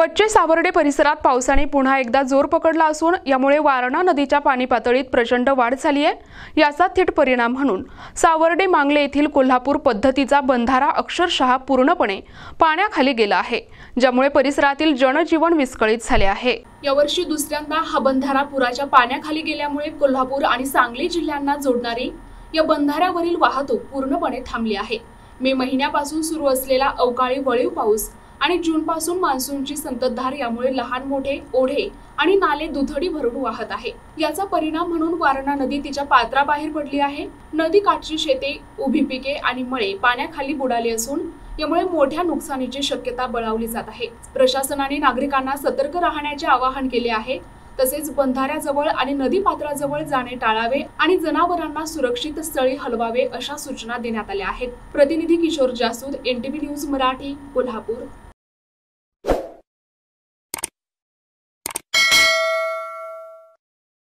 बच्चे सावर्डे परिसरात पावसाने पुन्हा एकदा जोर पकडला असून यामुळे वारणा नदीच्या पाणी पातळीत प्रचंड वाढ झाली आहे। याचा थेट परिणाम म्हणून सावर्डे मांगले येथील कोल्हापूर पद्धतीचा बंधारा अक्षरशः पूर्णपणे पाण्याखाली गेला आहे, ज्यामुळे परिसरातील जनजीवन विस्कळीत झाले आहे। यावर्षी दुसऱ्यांदा हा बंधारा पुराच्या पाण्याखाली गेल्यामुळे कोल्हापूर आणि सांगली जिल्ह्यांना जोडणारी या बंधाऱ्यावरील वाहतूक पूर्णपणे थांबली आहे। मे महिन्यापासून सुरू असलेला अवकाळी वळीव पाऊस आणि जून पासून मान्सूनची संततधार यामुळे लहान मोठे ओढे आणि नाले दुथडी भरून वाहत आहे। याचा परिणाम म्हणून वारणा नदी तिच्या पात्राबाहेर पडली आहे। नदी काठची शेते, उभी पिके आणि मळे पाण्याखाली बुडाली असून यामुळे मोठ्या नुकसानीची शक्यता बळावली जात आहे। प्रशासनाने नागरिकांना सतर्क राहण्याचे आवाहन केले आहे। तसेच बंधाऱ्याजवळ आणि नदी पात्राजवळ जाणे टाळावे आणि जनावरांना सुरक्षित स्थळी हलवावे अशा सूचना देण्यात आल्या आहेत। प्रतिनिधी किशोर जासूद, NTV न्यूज मराठी, कोल्हापूर।